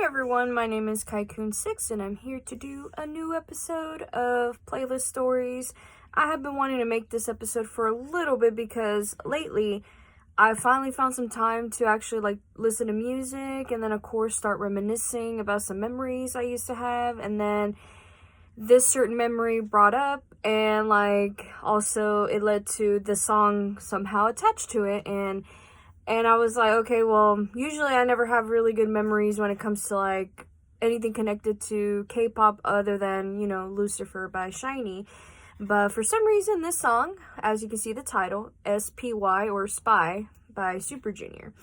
everyone, my name is Kaikun6 and I'm here to do a new episode of Playlist Stories. I have been wanting to make this episode for a little bit because lately I finally found some time to actually listen to music and then of course start reminiscing about some memories I used to have, and then this certain memory brought up and also it led to the song somehow attached to it, and I was like, okay, well, usually I never have really good memories when it comes to anything connected to K-pop other than, Lucifer by SHINee. But for some reason, this song, as you can see the title, SPY or Spy by Super Junior.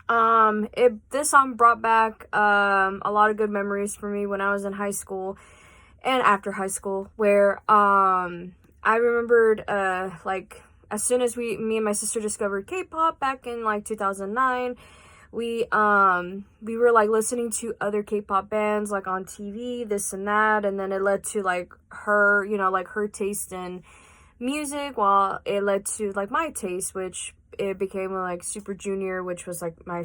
This song brought back a lot of good memories for me when I was in high school and after high school, where I remembered as soon as me and my sister discovered K-pop back in 2009, we were listening to other K-pop bands on TV, this and that, and then it led to her, her taste in music, while it led to my taste, which it became Super Junior, which was my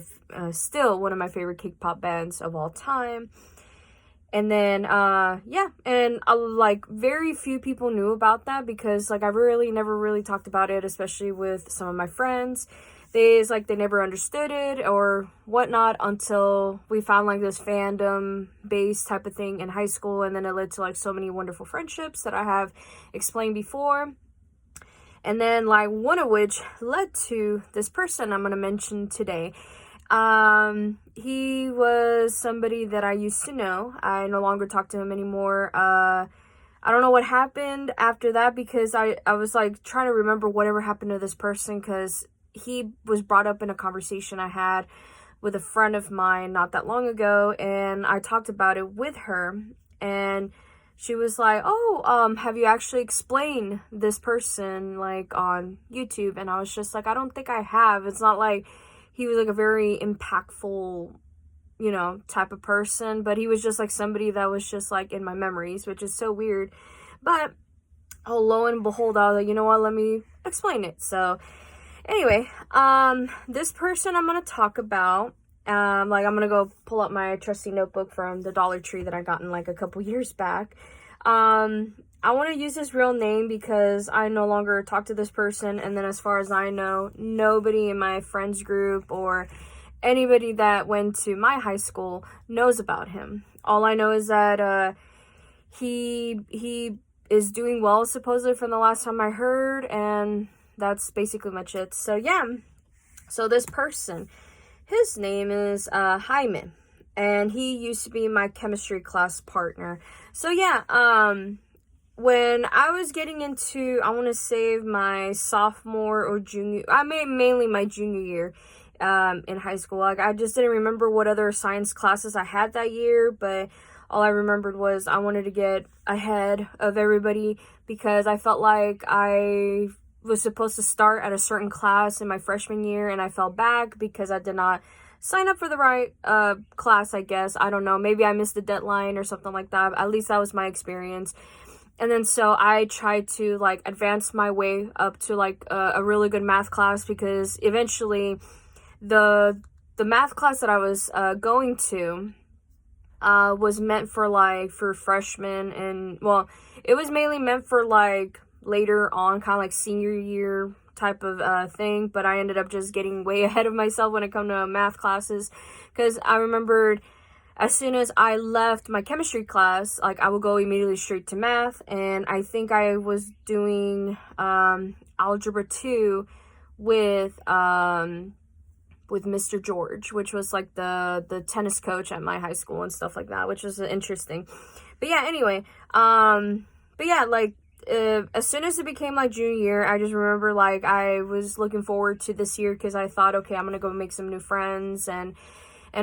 still one of my favorite K-pop bands of all time. And then, very few people knew about that because, I really never really talked about it, especially with some of my friends. They never understood it or whatnot until we found, this fandom-based type of thing in high school, and then it led to, so many wonderful friendships that I have explained before. And then, one of which led to this person I'm going to mention today. He was somebody that I used to know. I no longer talk to him anymore. I don't know what happened after that because I was trying to remember whatever happened to this person, because he was brought up in a conversation I had with a friend of mine not that long ago, and I talked about it with her, and she was like, oh, have you actually explained this person on YouTube? And I was just I don't think I have. It's not he was a very impactful, type of person, but he was just somebody that was just in my memories, which is so weird. But lo and behold, I was like, you know what, let me explain it. So anyway, this person I'm gonna talk about, I'm gonna go pull up my trusty notebook from the Dollar Tree that I got in a couple years back. I want to use his real name because I no longer talk to this person, and then as far as I know, nobody in my friends group or anybody that went to my high school knows about him. All I know is that he is doing well, supposedly, from the last time I heard, and that's basically much it. So yeah, so this person, his name is Jaime, and he used to be my chemistry class partner. So yeah, when I was getting into, I want to say, my sophomore or junior, mainly my junior year in high school. I just didn't remember what other science classes I had that year, but all I remembered was I wanted to get ahead of everybody because I felt like I was supposed to start at a certain class in my freshman year, and I fell back because I did not sign up for the right class, I guess. I don't know. Maybe I missed the deadline or something like that. At least that was my experience. And then so I tried to advance my way up to a really good math class, because eventually the math class that I was going to was meant for freshmen, and well, it was mainly meant for later on, kind of senior year type of thing, but I ended up just getting way ahead of myself when it come to math classes, because I remembered as soon as I left my chemistry class, I would go immediately straight to math, and I think I was doing algebra 2 with Mr. George, which was the tennis coach at my high school and stuff like that, which was interesting. But yeah, anyway, but yeah, as soon as it became junior year, I just remember I was looking forward to this year because I thought, okay, I'm gonna go make some new friends and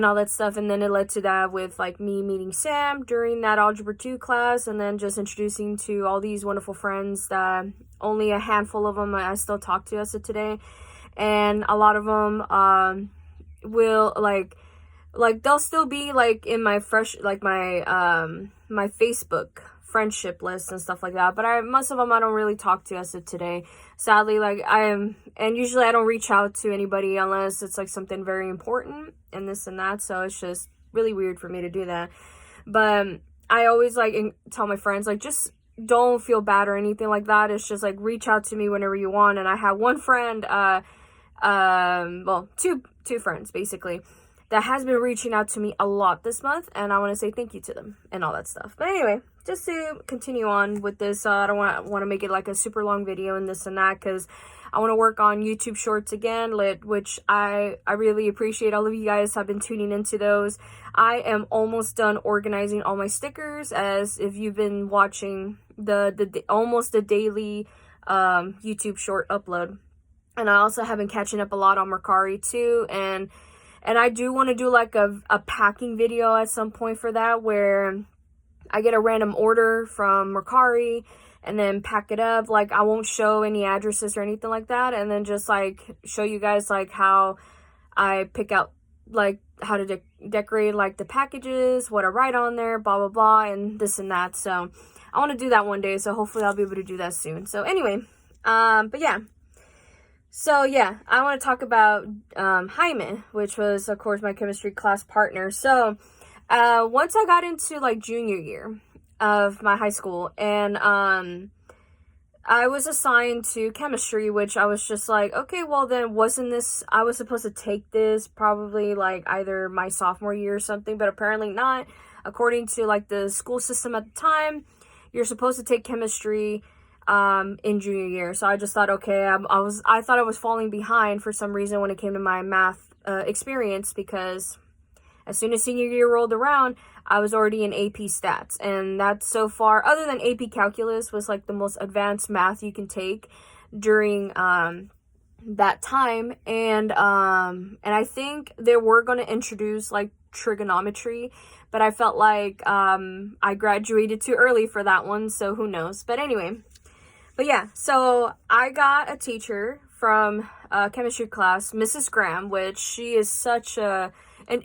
all that stuff. And then it led to that with me meeting Sam during that algebra 2 class, and then just introducing to all these wonderful friends that only a handful of them I still talk to as of today, and a lot of them will they'll still be in my my Facebook friendship list and stuff like that, but most of them I don't really talk to as of today, sadly. And usually I don't reach out to anybody unless it's something very important and this and that, so it's just really weird for me to do that. But I always like tell my friends, like, just don't feel bad or anything like that. It's just like, reach out to me whenever you want. And I have one friend, well, two friends basically, that has been reaching out to me a lot this month, and I want to say thank you to them and all that stuff. But anyway, just to continue on with this, I don't want to make it like a super long video and this and that, because I want to work on YouTube Shorts again, which I really appreciate. All of you guys have been tuning into those. I am almost done organizing all my stickers, as if you've been watching almost the daily YouTube Short upload. And I also have been catching up a lot on Mercari too, and I do want to do like a packing video at some point for that, where I get a random order from Mercari and then pack it up. Like, I won't show any addresses or anything like that, and then just like show you guys like how I pick out, like, how to decorate like the packages, what I write on there, blah blah blah, and this and that. So I want to do that one day, so hopefully I'll be able to do that soon. So anyway, but yeah. So yeah, I want to talk about Jaime, which was, of course, my chemistry class partner. So once I got into like junior year of my high school, and I was assigned to chemistry, which I was just like, okay, well then I was supposed to take this probably like either my sophomore year or something, but apparently not. According to like the school system at the time, you're supposed to take chemistry in junior year. So I just thought, okay, I thought I was falling behind for some reason when it came to my math experience, because as soon as senior year rolled around, I was already in AP stats, and that's so far, other than AP calculus, was like the most advanced math you can take during that time. And I think they were going to introduce like trigonometry, but I felt like I graduated too early for that one, so who knows. But anyway, but yeah, so I got a teacher from chemistry class, Mrs. Graham, which she is such an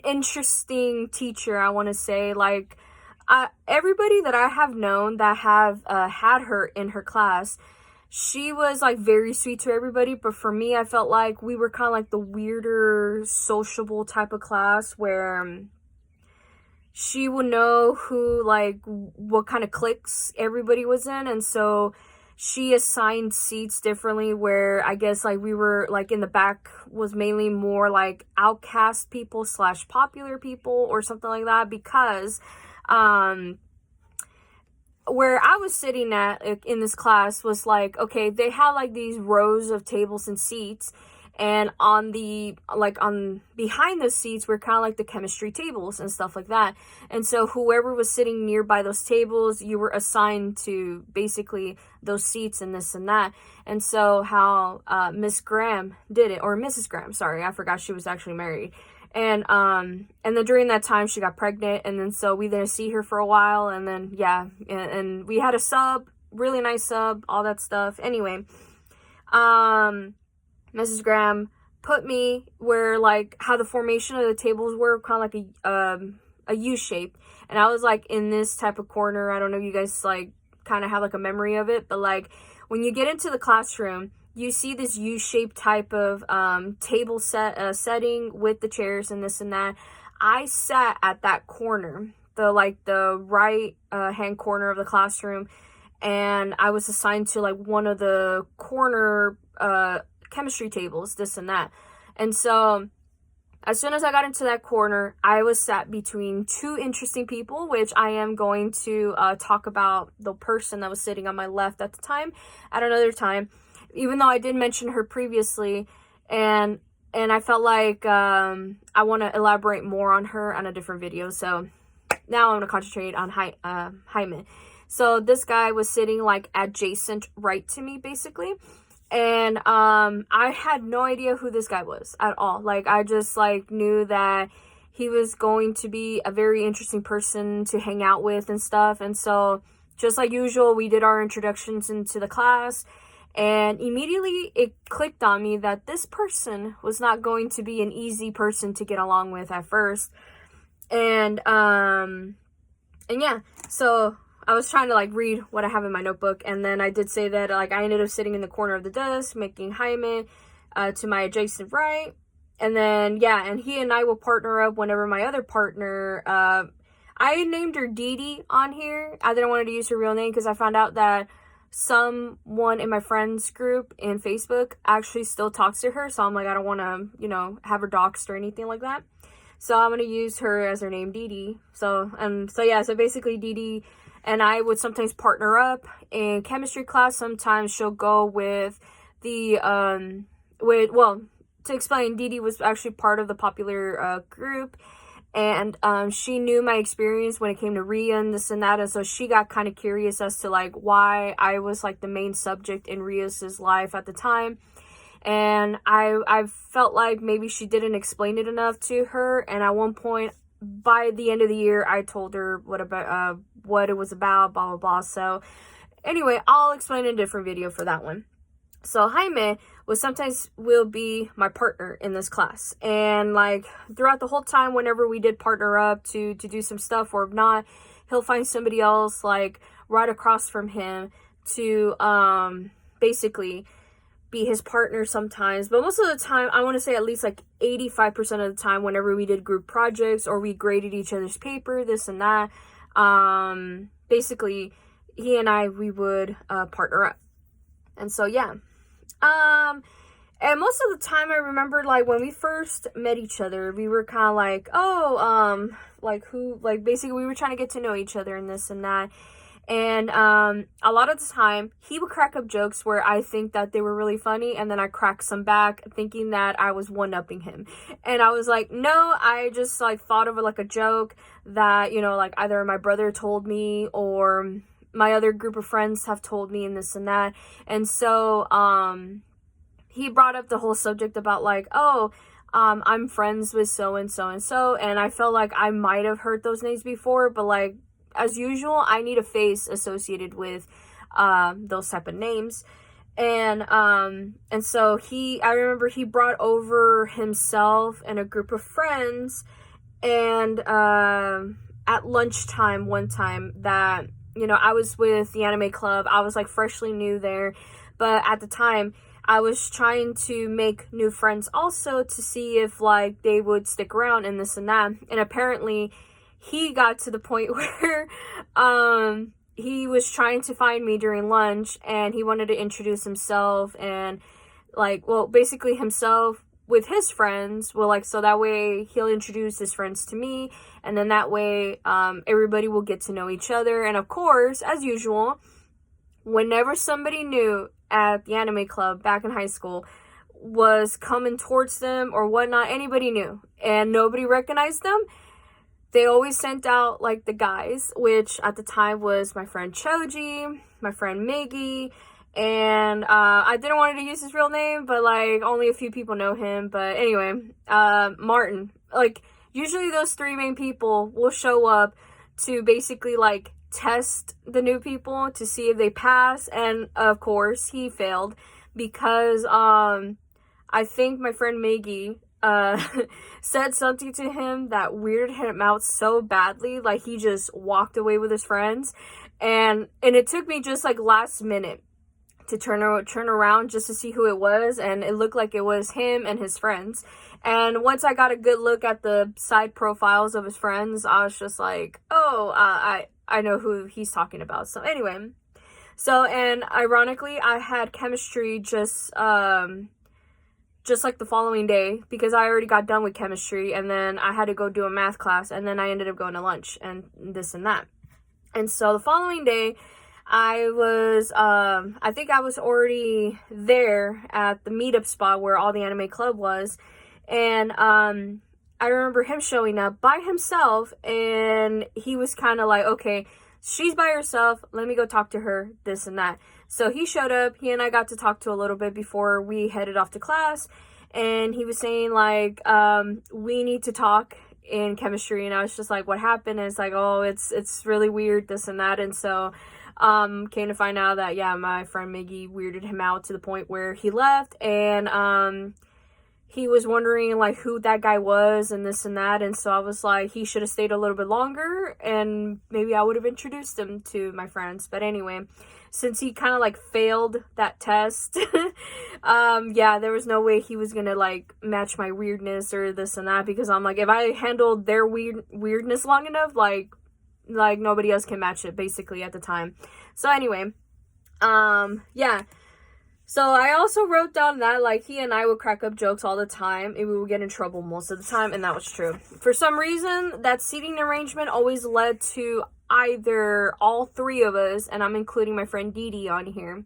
interesting teacher, I want to say. Like, everybody that I have known that have had her in her class, she was like very sweet to everybody, but for me, I felt like we were kind of like the weirder, sociable type of class, where she would know who, like, what kind of cliques everybody was in, and so she assigned seats differently, where I guess like we were like in the back was mainly more like outcast people / popular people or something like that, because where I was sitting at in this class was like, okay, they had like these rows of tables and seats, and on behind those seats were kind of like the chemistry tables and stuff like that. And so whoever was sitting nearby those tables, you were assigned to basically those seats and this and that. And so how Miss Graham did it, or Mrs. Graham, sorry, I forgot she was actually married. And then during that time she got pregnant, and then so we didn't see her for a while, and then yeah, and we had a sub, really nice sub, all that stuff. Anyway, Mrs. Graham put me where, like, how the formation of the tables were kind of like a U shape, and I was like in this type of corner. I don't know if you guys like kind of have like a memory of it, but like when you get into the classroom, you see this U-shaped type of table setting with the chairs and this and that. I sat at that corner, the right hand corner of the classroom, and I was assigned to like one of the corner chemistry tables, this and that. And so as soon as I got into that corner, I was sat between two interesting people, which I am going to talk about the person that was sitting on my left at the time at another time, even though I did mention her previously, and I felt like I want to elaborate more on her on a different video. So now I'm going to concentrate on Jaime. So this guy was sitting like adjacent right to me, basically. And I had no idea who this guy was at all. Like, I just like knew that he was going to be a very interesting person to hang out with and stuff. And so just like usual, we did our introductions into the class, and immediately it clicked on me that this person was not going to be an easy person to get along with at first. And yeah, so I was trying to like read what I have in my notebook, and then I did say that like I ended up sitting in the corner of the desk, making Jaime to my adjacent right. And then, yeah, and he and I will partner up whenever my other partner, I named her Dee Dee on here. I didn't want to use her real name because I found out that someone in my friends group in Facebook actually still talks to her. So I'm like, I don't want to, you know, have her doxxed or anything like that. So I'm going to use her as her name, Dee Dee. So basically Dee Dee and I would sometimes partner up in chemistry class. Sometimes she'll go with the, to explain, Dee Dee was actually part of the popular group. And she knew my experience when it came to Ria and this and that. And so she got kind of curious as to like why I was like the main subject in Ria's life at the time. And I felt like maybe she didn't explain it enough to her. And at one point, by the end of the year, I told her what it was about, blah, blah, blah. So anyway, I'll explain in a different video for that one. So Jaime will be my partner in this class. And like throughout the whole time, whenever we did partner up to do some stuff, or if not, he'll find somebody else like right across from him to basically be his partner sometimes. But most of the time, I want to say at least like 85% of the time, whenever we did group projects or we graded each other's paper, this and that, basically he and we would partner up. And so yeah. And most of the time I remember like when we first met each other, we were kind of like, basically we were trying to get to know each other and this and that. And a lot of the time he would crack up jokes where I think that they were really funny, and then I crack some back thinking that I was one-upping him. And I was like, no, I just like thought of like a joke that, you know, like either my brother told me or my other group of friends have told me and this and that. And so he brought up the whole subject about like, I'm friends with so and so and so, and I felt like I might have heard those names before, but like as usual, I need a face associated with those type of names. And so I remember he brought over himself and a group of friends, and at lunchtime one time that, you know, I was with the anime club. I was like freshly new there, but at the time I was trying to make new friends also to see if like they would stick around and this and that. And apparently he got to the point where he was trying to find me during lunch, and he wanted to introduce himself and like, well, basically himself with his friends. Well, like, so that way he'll introduce his friends to me, and then that way everybody will get to know each other. And of course, as usual, whenever somebody new at the anime club back in high school was coming towards them or whatnot, anybody new and nobody recognized them, they always sent out like the guys, which at the time was my friend Choji, my friend Miggy, and I didn't want to use his real name, but like only a few people know him. But anyway, Martin. Like usually those three main people will show up to basically like test the new people to see if they pass, and of course he failed because I think my friend Miggy said something to him that weirded him out so badly, like he just walked away with his friends, and it took me just like last minute to turn around just to see who it was, and it looked like it was him and his friends. And once I got a good look at the side profiles of his friends, I was just like, I know who he's talking about. So anyway, and ironically I had chemistry just like the following day, because I already got done with chemistry, and then I had to go do a math class, and then I ended up going to lunch and this and that. And so the following day, I think I was already there at the meetup spot where all the anime club was, and I remember him showing up by himself, and he was kind of like, okay, she's by herself, let me go talk to her, this and that. So he showed up, he and I got to talk to a little bit before we headed off to class, and he was saying like, we need to talk in chemistry, and I was just like, what happened? And it's like, oh, it's really weird, this and that. And so came to find out that, yeah, my friend Miggy weirded him out to the point where he left, and he was wondering like who that guy was and this and that, and so I was like, he should have stayed a little bit longer and maybe I would have introduced him to my friends. But anyway, since he kind of like failed that test, yeah, there was no way he was gonna like match my weirdness or this and that, because I'm like, if I handled their weirdness long enough, like nobody else can match it basically at the time. So anyway, yeah. So I also wrote down that like he and I would crack up jokes all the time and we would get in trouble most of the time, and that was true. For some reason, that seating arrangement always led to either all three of us, and I'm including my friend Dee Dee on here,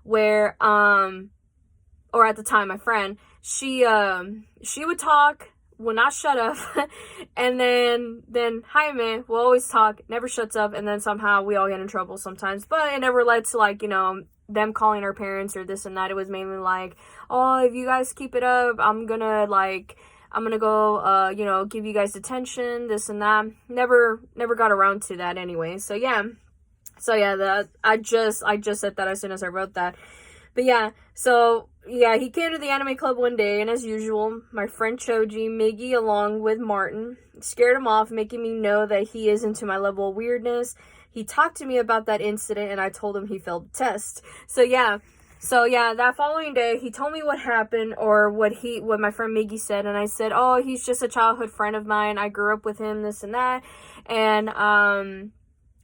where or at the time my friend, she would talk, will not shut up, and then Jaime will always talk, never shuts up, and then somehow we all get in trouble sometimes. But it never led to like, you know, them calling our parents or this and that. It was mainly like, oh, if you guys keep it up, I'm gonna go you know, give you guys detention, this and that. Never got around to that anyway. So yeah, that I just said that as soon as I wrote that. But yeah, so yeah, he came to the anime club one day, and as usual, my friend Choji, Miggy, along with Martin, scared him off, making me know that he is into my level of weirdness. He talked to me about that incident, and I told him he failed the test. So yeah, that following day, he told me what happened, or what my friend Miggy said, and I said, oh, he's just a childhood friend of mine. I grew up with him, this and that, and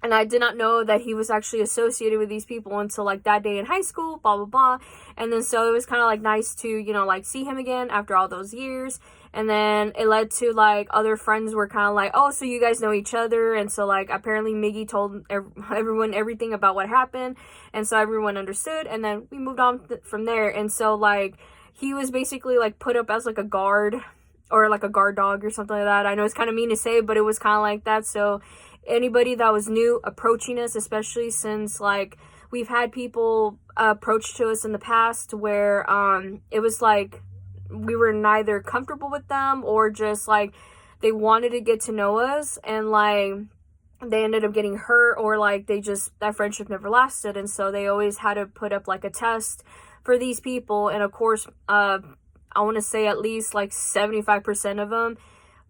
I did not know that he was actually associated with these people until like that day in high school, blah, blah, blah. And then so it was kind of like nice to, you know, like see him again after all those years. And then it led to like other friends were kind of like, oh, so you guys know each other. And so like apparently Miggy told everyone everything about what happened. And so everyone understood. And then we moved on from there. And so like he was basically like put up as like a guard, or like a guard dog or something like that. I know it's kind of mean to say, but it was kind of like that. So anybody that was new approaching us, especially since like we've had people approach to us in the past where it was like we were neither comfortable with them or just like they wanted to get to know us, and like they ended up getting hurt, or like that friendship never lasted. And so they always had to put up like a test for these people. And of course, I want to say at least like 75% of them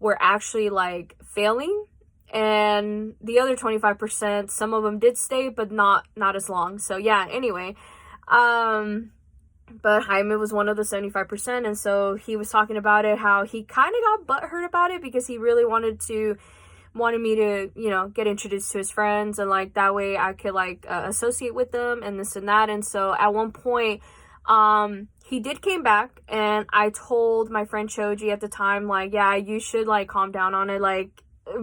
were actually like failing. And the other 25%, some of them did stay, but not as long. So yeah, anyway, but Jaime was one of the 75%, and so he was talking about it, how he kind of got butthurt about it because he really wanted me to, you know, get introduced to his friends, and like that way I could like associate with them and this and that. And so at one point, he did came back, and I told my friend Choji at the time, like, yeah, you should like calm down on it, like,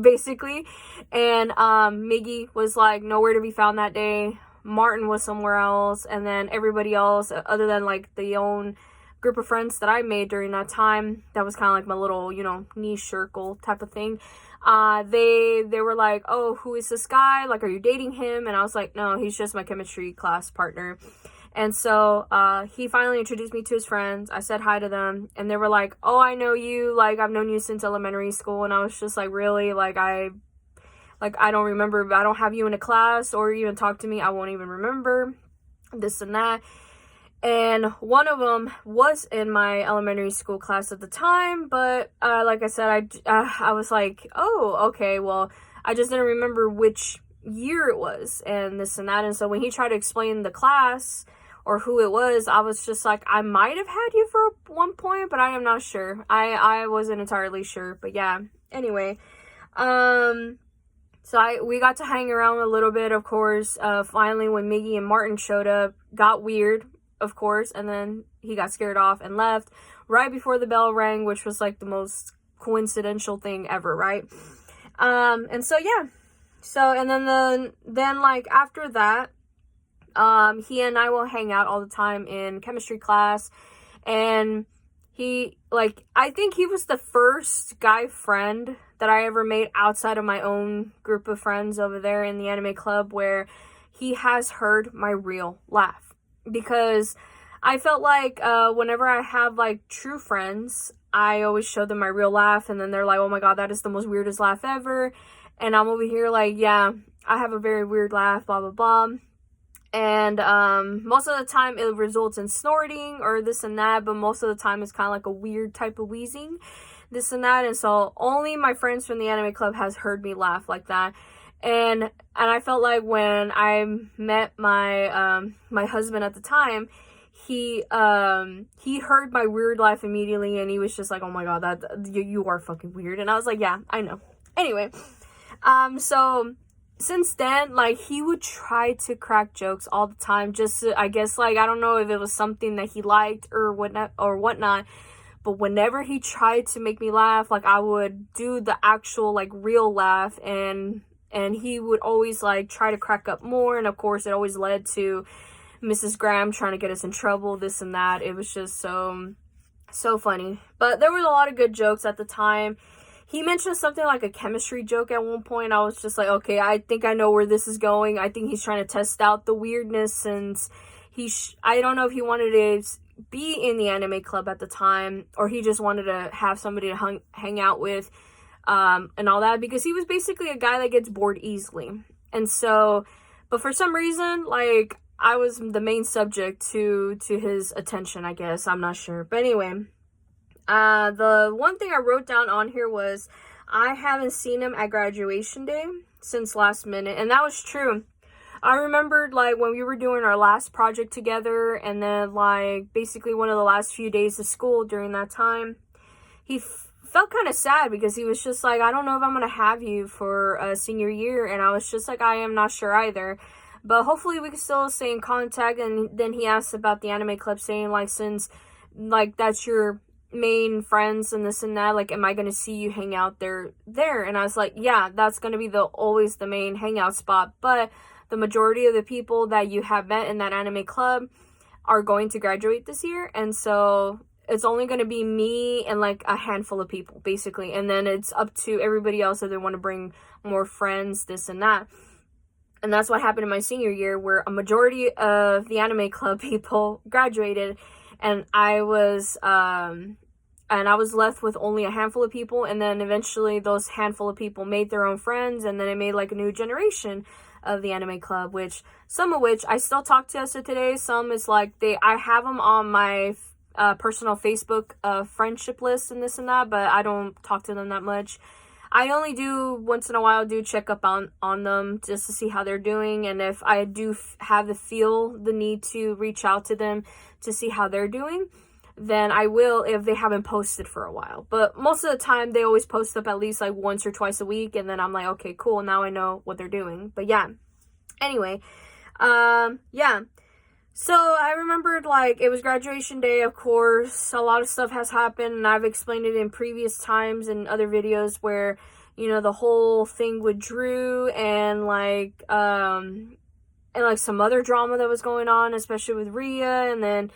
basically. And Miggy was like nowhere to be found that day. Martin was somewhere else, and then everybody else, other than like the own group of friends that I made during that time, that was kind of like my little, you know, niche circle type of thing. They were like, oh, who is this guy? Like, are you dating him? And I was like, no, he's just my chemistry class partner. And so he finally introduced me to his friends. I said hi to them, and they were like, oh, I know you, like I've known you since elementary school. And I was just like, really? Like I don't remember, I don't have you in a class or even talk to me, I won't even remember, this and that. And one of them was in my elementary school class at the time, but like I said, I was like, oh, okay, well, I just didn't remember which year it was and this and that. And so when he tried to explain the class or who it was, I was just like, I might have had you for one point, but I am not sure. I wasn't entirely sure, but yeah, anyway. So we got to hang around a little bit, of course. Finally, when Miggy and Martin showed up, got weird, of course, and then he got scared off and left right before the bell rang, which was like the most coincidental thing ever, right? And so yeah, so and then like after that, he and I will hang out all the time in chemistry class, and I think he was the first guy friend that I ever made outside of my own group of friends over there in the anime club where he has heard my real laugh. Because I felt like whenever I have like true friends, I always show them my real laugh, and then they're like, oh my god, that is the most weirdest laugh ever. And I'm over here like, yeah, I have a very weird laugh, blah, blah, blah. And most of the time it results in snorting or this and that, but most of the time it's kind of like a weird type of wheezing, this and that. And so only my friends from the anime club has heard me laugh like that. And I felt like when I met my my husband at the time, he heard my weird laugh immediately, and he was just like, oh my god, that you are fucking weird. And I was like, yeah, I know. Anyway, so since then, like, he would try to crack jokes all the time, just to, I guess, like, I don't know if it was something that he liked or whatnot, but whenever he tried to make me laugh, like, I would do the actual, like, real laugh, and he would always, like, try to crack up more, and of course it always led to Mrs. Graham trying to get us in trouble, this and that. It was just so funny. But there was a lot of good jokes at the time. He mentioned something like a chemistry joke at one point. I was just like, okay, I think I know where this is going. I think he's trying to test out the weirdness, since I don't know if he wanted to be in the anime club at the time, or he just wanted to have somebody to hang out with, and all that, because he was basically a guy that gets bored easily. And so, but for some reason, like, I was the main subject to his attention, I guess. I'm not sure. But anyway, the one thing I wrote down on here was, I haven't seen him at graduation day since last minute. And that was true. I remembered, like, when we were doing our last project together, and then, like, basically one of the last few days of school during that time, he felt kind of sad, because he was just like, I don't know if I'm going to have you for senior year. And I was just like, I am not sure either. But hopefully we can still stay in contact. And then he asked about the anime club, saying, like, since, like, that's your main friends and this and that, like, am I going to see you hang out there? And I was like, yeah, that's going to be always the main hangout spot. But the majority of the people that you have met in that anime club are going to graduate this year. And so it's only going to be me and, like, a handful of people, basically. And then it's up to everybody else if they want to bring more friends, this and that. And that's what happened in my senior year, where a majority of the anime club people graduated, and I was left with only a handful of people. And then eventually those handful of people made their own friends, and then it made, like, a new generation of the anime club, which some of which I still talk to us today. Some is like I have them on my personal Facebook friendship list and this and that, but I don't talk to them that much. I only do once in a while check up on them just to see how they're doing, and if I do have the need to reach out to them to see how they're doing, then I will, if they haven't posted for a while. But most of the time they always post up at least, like, once or twice a week, and then I'm like, okay, cool, now I know what they're doing. But yeah, anyway, yeah. So I remembered, like, it was graduation day, of course. A lot of stuff has happened, and I've explained it in previous times in other videos, where, you know, the whole thing with Drew and, like, some other drama that was going on, especially with Rhea, and then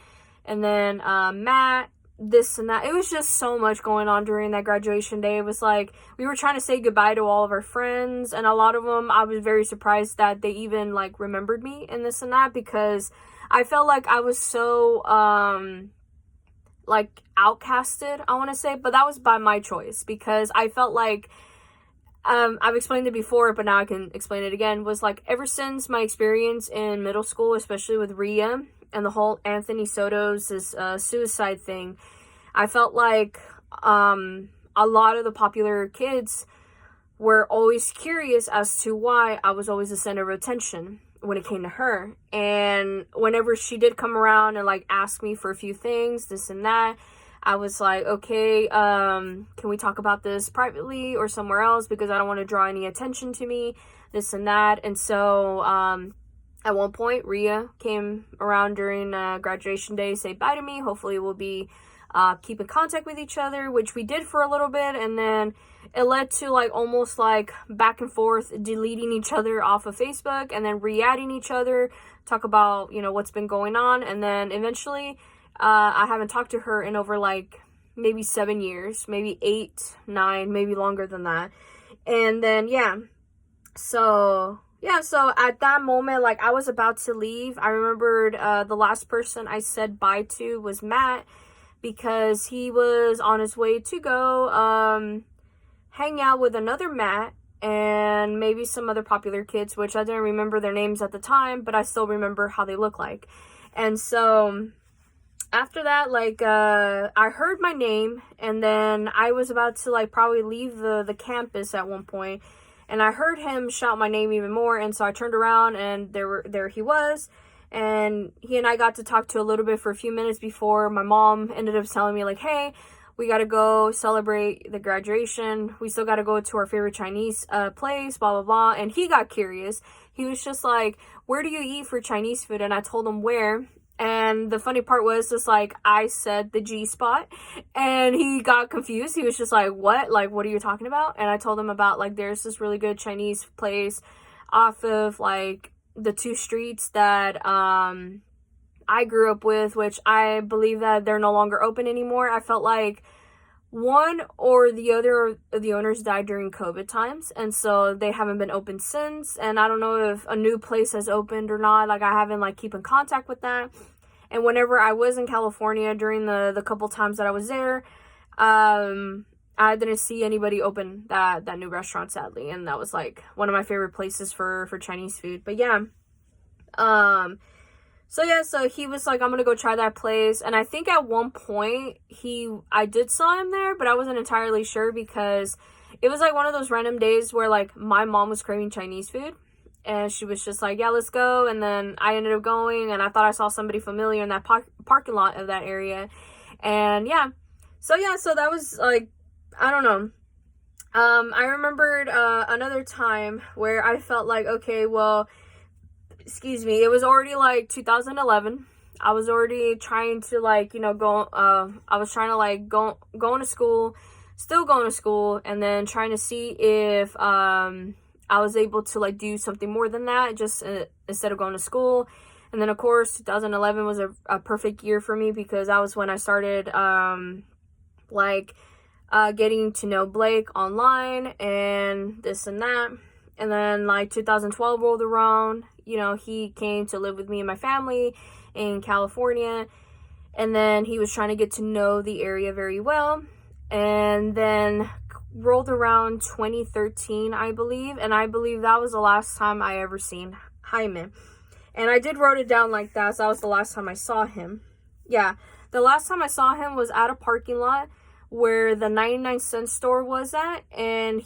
Matt, this and that. It was just so much going on during that graduation day. It was like we were trying to say goodbye to all of our friends, and a lot of them, I was very surprised that they even, like, remembered me and this and that, because I felt like I was so like, outcasted, I want to say. But that was by my choice, because I felt like I've explained it before, but now I can explain it again, was like, ever since my experience in middle school, especially with Rhea and the whole Anthony Soto's suicide thing, I felt like a lot of the popular kids were always curious as to why I was always the center of attention when it came to her. And whenever she did come around and, like, ask me for a few things, this and that, I was like, okay, can we talk about this privately or somewhere else, because I don't want to draw any attention to me, this and that. And so at one point, Rhea came around during graduation day, say bye to me. Hopefully we'll be keep in contact with each other, which we did for a little bit. And then it led to, like, almost like back and forth, deleting each other off of Facebook, and then re-adding each other, talk about, you know, what's been going on. And then eventually I haven't talked to her in over, like, maybe 7 years, maybe 8, 9, maybe longer than that. And then, yeah, so at that moment, like, I was about to leave. I remembered the last person I said bye to was Matt, because he was on his way to go hang out with another Matt, and maybe some other popular kids, which I didn't remember their names at the time, but I still remember how they look like. And so after that, like, I heard my name, and then I was about to, like, probably leave the campus at one point, and I heard him shout my name even more, and so I turned around, and there he was, and he and I got to talk to a little bit for a few minutes before my mom ended up telling me, like, hey, we got to go celebrate the graduation. We still got to go to our favorite Chinese place, blah, blah, blah. And he got curious. He was just like, where do you eat for Chinese food? And I told him where. And the funny part was just like, I said the G spot, and he got confused. He was just like, what? Like, what are you talking about? And I told him about, like, there's this really good Chinese place off of, like, the 2 streets that, I grew up with, which I believe that they're no longer open anymore. I felt like one or the other of the owners died during COVID times, and so they haven't been open since. And I don't know if a new place has opened or not. Like, I haven't, like, keep in contact with that. And whenever I was in California during the couple times that I was there, I didn't see anybody open that new restaurant, sadly. And that was, like, one of my favorite places for Chinese food. But yeah, so he was like, I'm gonna go try that place. And I think at one point I did saw him there, but I wasn't entirely sure because it was like one of those random days where, like, my mom was craving Chinese food, and she was just like, yeah, let's go. And then I ended up going, and I thought I saw somebody familiar in that parking lot of that area. And yeah, so that was, like, I don't know. I remembered another time where I felt like, okay, well, excuse me, it was already, like, 2011. I was already trying to, like, you know, I was trying to, like, going to school, still going to school, and then trying to see if I was able to, like, do something more than that, just instead of going to school. And then, of course, 2011 was a perfect year for me because that was when I started, getting to know Blake online and this and that. And then, like, 2012 rolled around. You know, he came to live with me and my family in California. And then he was trying to get to know the area very well. And then rolled around 2013, I believe. And I believe that was the last time I ever seen Jaime. And I did wrote it down like that. So that was the last time I saw him. Yeah, the last time I saw him was at a parking lot where the 99-cent store was at. And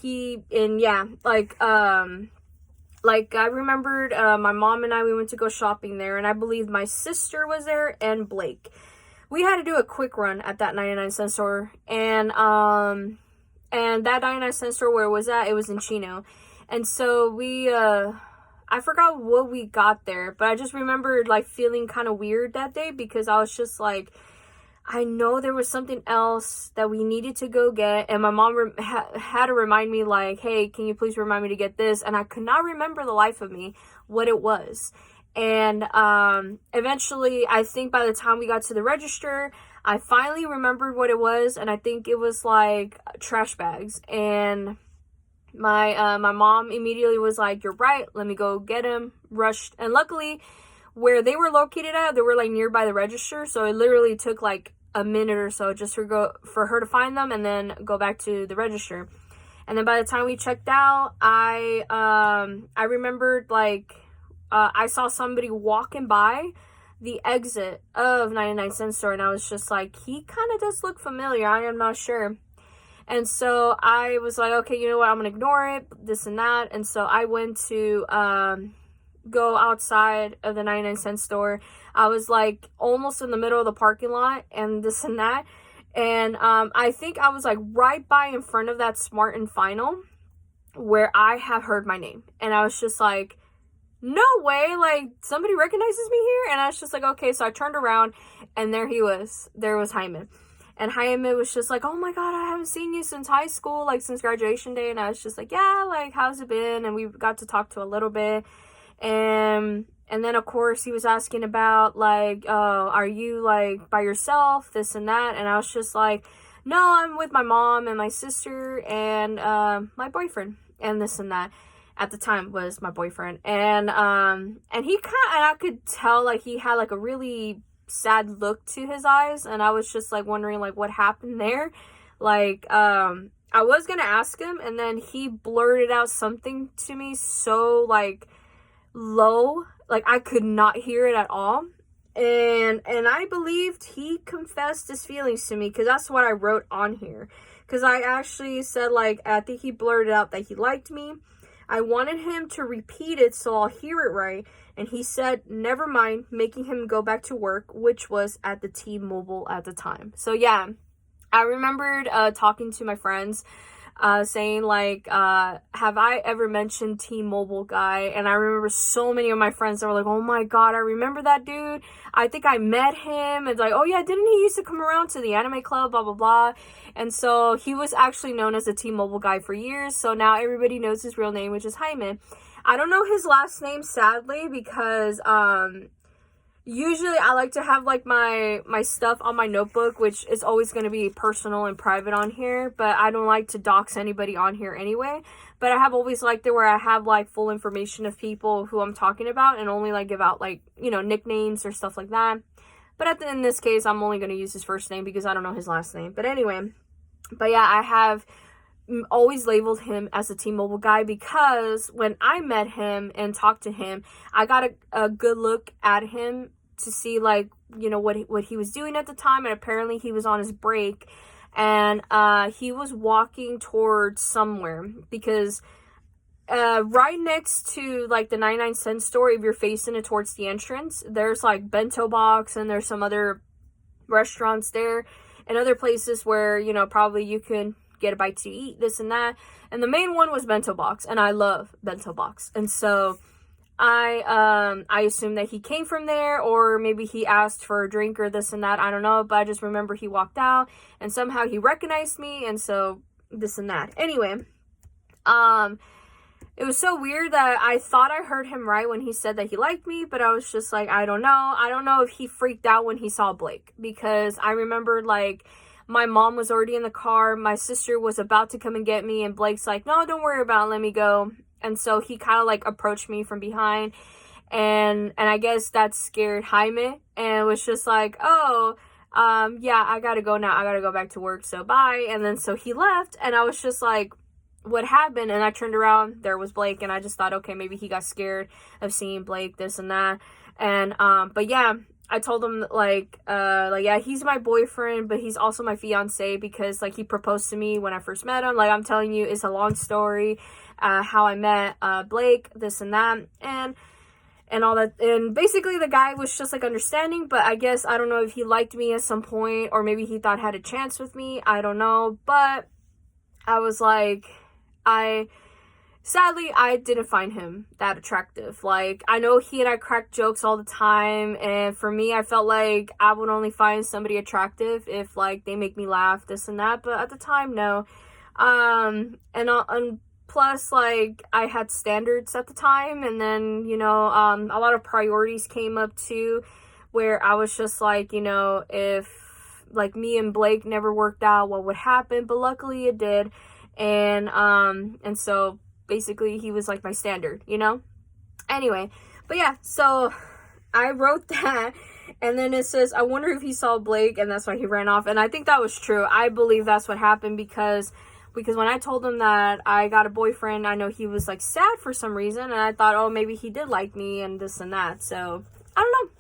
I remembered my mom and I, we went to go shopping there, and I believe my sister was there and Blake. We had to do a quick run at that 99-cent store, and that 99-cent store where it was at, it was in Chino. And so we, I forgot what we got there, but I just remembered, like, feeling kind of weird that day because I was just like, I know there was something else that we needed to go get, and my mom had to remind me, like, hey, can you please remind me to get this? And I could not remember the life of me what it was. And eventually, I think by the time we got to the register, I finally remembered what it was, and I think it was, like, trash bags. And my mom immediately was like, you're right, let me go get him, rushed. And luckily, where they were located at, they were, like, nearby the register, so it literally took, like, a minute or so just for her to find them and then go back to the register. And then by the time we checked out, I remembered, like, I saw somebody walking by the exit of 99-cent store, and I was just like, he kind of does look familiar, I am not sure. And so I was like, okay, you know what, I'm gonna ignore it, this and that. And so I went to go outside of the 99-cent store. I was, like, almost in the middle of the parking lot and this and that. And I think I was, like, right by in front of that Smart and Final where I have heard my name. And I was just like, no way, like, somebody recognizes me here? And I was just like, okay. So I turned around, and there he was. There was Jaime. And Jaime was just like, oh my god, I haven't seen you since high school, like, since graduation day. And I was just like, yeah, like, how's it been? And we got to talk to a little bit. And then, of course, he was asking about, like, are you, like, by yourself, this and that. And I was just like, no, I'm with my mom and my sister and my boyfriend and this and that. At the time was my boyfriend. And he and I could tell, like, he had, like, a really sad look to his eyes. And I was just, like, wondering, like, what happened there. Like, I was gonna ask him, and then he blurted out something to me so, like, low, like I could not hear it at all. And I believed he confessed his feelings to me, because that's what I wrote on here. Because I actually said, like, I think he blurted out that he liked me. I wanted him to repeat it so I'll hear it right. And he said, never mind, making him go back to work, which was at the T-Mobile at the time. So yeah, I remembered talking to my friends, saying, like, have I ever mentioned T-Mobile guy? And I remember so many of my friends that were like, oh my god, I remember that dude. I think I met him. It's like, oh yeah, didn't he used to come around to the anime club, blah, blah, blah. And so he was actually known as the T-Mobile guy for years. So now everybody knows his real name, which is Jaime. I don't know his last name, sadly, because, usually I like to have, like, my stuff on my notebook, which is always going to be personal and private on here, but I don't like to dox anybody on here anyway. But I have always liked it where I have, like, full information of people who I'm talking about, and only, like, give out, like, you know, nicknames or stuff like that. But in this case, I'm only going to use his first name because I don't know his last name. But anyway, but yeah, I have always labeled him as a T-Mobile guy, because when I met him and talked to him, I got a good look at him to see, like, you know, what he was doing at the time. And apparently he was on his break, and he was walking towards somewhere, because right next to, like, the 99-cent store, if you're facing it towards the entrance, there's, like, Bento Box, and there's some other restaurants there and other places where, you know, probably you can get a bite to eat, this and that. And the main one was Bento Box, and I love Bento Box. And so I assumed that he came from there, or maybe he asked for a drink or this and that, I don't know. But I just remember he walked out, and somehow he recognized me, and so this and that. Anyway, it was so weird that I thought I heard him right when he said that he liked me, but I was just like, I don't know. I don't know if he freaked out when he saw Blake, because I remember, like, my mom was already in the car, my sister was about to come and get me, and Blake's like, no, don't worry about it, let me go. And so he kind of, like, approached me from behind, and I guess that scared Jaime, and was just like, oh, yeah, I gotta go now, I gotta go back to work, so bye. And then so he left, and I was just like, what happened? And I turned around, there was Blake, and I just thought, okay, maybe he got scared of seeing Blake, this and that. And but yeah, I told him, like, yeah, he's my boyfriend, but he's also my fiance, because, like, he proposed to me when I first met him. Like, I'm telling you, it's a long story, how I met Blake, this and that, and all that. And basically the guy was just, like, understanding, but I guess, I don't know if he liked me at some point, or maybe he thought had a chance with me, I don't know. But I was like, sadly, I didn't find him that attractive. Like, I know he and I crack jokes all the time, and for me, I felt like I would only find somebody attractive if, like, they make me laugh, this and that. But at the time, no. And plus, like, I had standards at the time, and then, you know, a lot of priorities came up too, where I was just like, you know, if, like, me and Blake never worked out, what would happen? But luckily it did. And so basically he was, like, my standard, you know? Anyway, but yeah, so I wrote that, and then it says, I wonder if he saw Blake, and that's why he ran off. And I think that was true. I believe that's what happened, because when I told him that I got a boyfriend, I know he was, like, sad for some reason, and I thought, oh, maybe he did like me and this and that. So I don't know.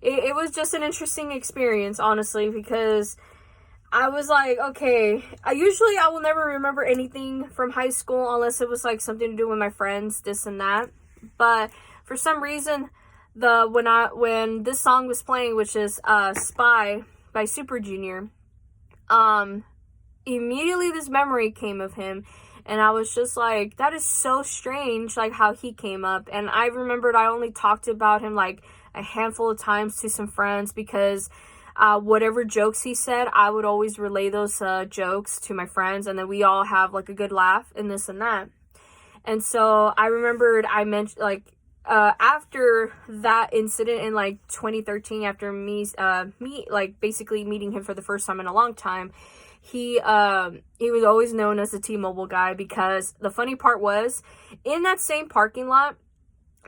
It was just an interesting experience, honestly, because I was like, okay, I will never remember anything from high school unless it was, like, something to do with my friends, this and that. But for some reason, when this song was playing, which is Spy by Super Junior, immediately this memory came of him, and I was just like, that is so strange, like, how he came up. And I remembered I only talked about him, like, a handful of times to some friends, because whatever jokes he said, I would always relay those jokes to my friends, and then we all have, like, a good laugh and this and that. And so I remembered I mentioned, like, after that incident in, like, 2013, after basically meeting him for the first time in a long time, he was always known as the T-Mobile guy, because the funny part was, in that same parking lot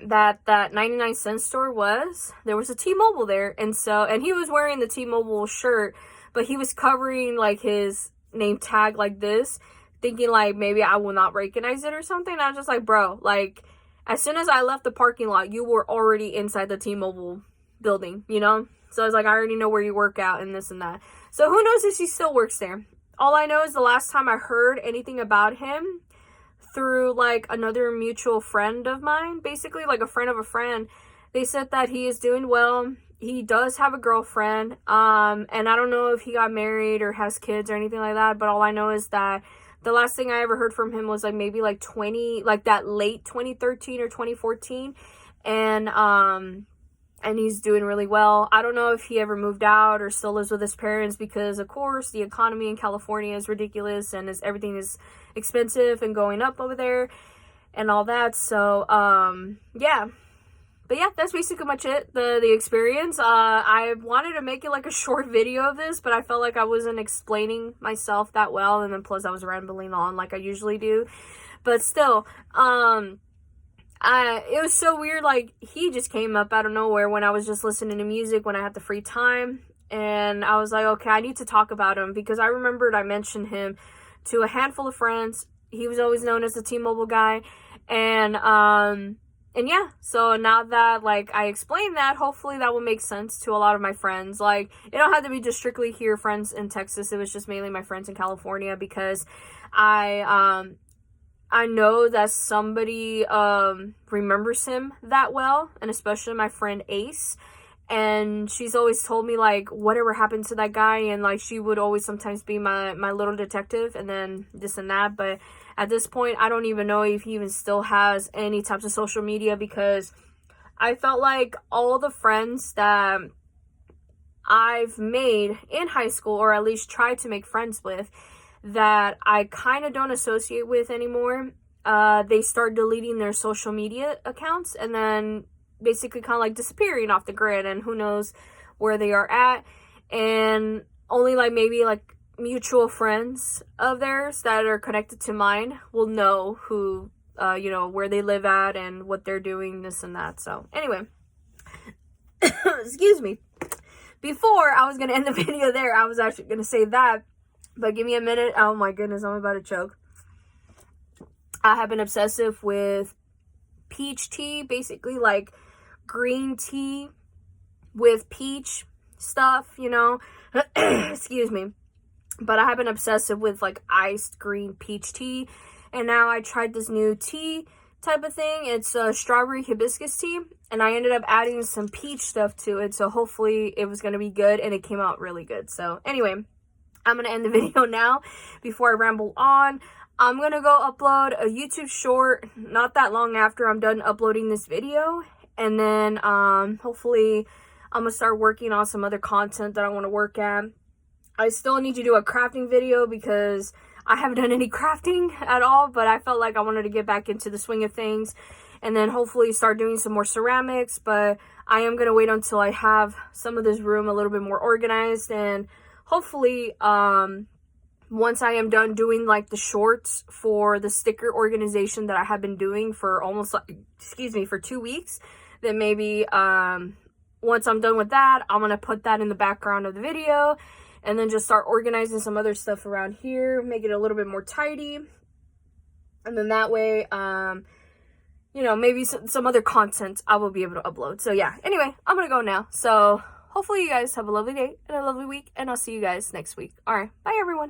that 99-cent store was, there was a T-Mobile there. And he was wearing the T-Mobile shirt, but he was covering, like, his name tag like this, thinking like maybe I will not recognize it or something. I was just like, bro, like as soon as I left the parking lot, you were already inside the T-Mobile building, you know? So I was like, I already know where you work out and this and that. So who knows if she still works there. All I know is the last time I heard anything about him through like another mutual friend of mine, basically like a friend of a friend, they said that he is doing well. He does have a girlfriend, and I don't know if he got married or has kids or anything like that, but all I know is that the last thing I ever heard from him was like maybe like that late 2013 or 2014, and he's doing really well. I don't know if he ever moved out or still lives with his parents, because of course the economy in California is ridiculous and everything is expensive and going up over there and all that. So yeah. But yeah, that's basically much it, the experience. I wanted to make it like a short video of this, but I felt like I wasn't explaining myself that well, and then plus I was rambling on like I usually do. But still, it was so weird, like he just came up out of nowhere when I was just listening to music when I had the free time, and I was like, okay, I need to talk about him, because I remembered I mentioned him to a handful of friends. He was always known as the T-Mobile guy, and yeah, so now that, like, I explained that, hopefully that will make sense to a lot of my friends. Like, it don't have to be just strictly here friends in Texas. It was just mainly my friends in California, because I know that somebody remembers him that well, and especially my friend Ace. And she's always told me, like, whatever happened to that guy, and, like, she would always sometimes be my little detective, and then this and that. But at this point, I don't even know if he even still has any types of social media, because I felt like all the friends that I've made in high school, or at least tried to make friends with, that I kind of don't associate with anymore, they start deleting their social media accounts, and then basically kind of like disappearing off the grid, and who knows where they are at. And only like maybe like mutual friends of theirs that are connected to mine will know who, you know, where they live at and what they're doing, this and that. So anyway, excuse me. Before I was going to end the video there, I was actually going to say that, but give me a minute. Oh my goodness, I'm about to choke. I have been obsessive with peach tea, basically like green tea with peach stuff, you know. Excuse me. But I have been obsessive with like iced green peach tea, and now I tried this new tea type of thing. It's a strawberry hibiscus tea, and I ended up adding some peach stuff to it, so hopefully it was going to be good, and it came out really good. So anyway, I'm going to end the video now before I ramble on. I'm going to go upload a YouTube short not that long after I'm done uploading this video. And then hopefully I'm going to start working on some other content that I want to work at. I still need to do a crafting video, because I haven't done any crafting at all. But I felt like I wanted to get back into the swing of things. And then hopefully start doing some more ceramics. But I am going to wait until I have some of this room a little bit more organized. And hopefully once I am done doing like the shorts for the sticker organization that I have been doing for almost like, for 2 weeks, then maybe once I'm done with that, I'm going to put that in the background of the video, and then just start organizing some other stuff around here, make it a little bit more tidy. And then that way, you know, maybe some other content I will be able to upload. So yeah, anyway, I'm going to go now. So hopefully you guys have a lovely day and a lovely week, and I'll see you guys next week. All right, bye everyone.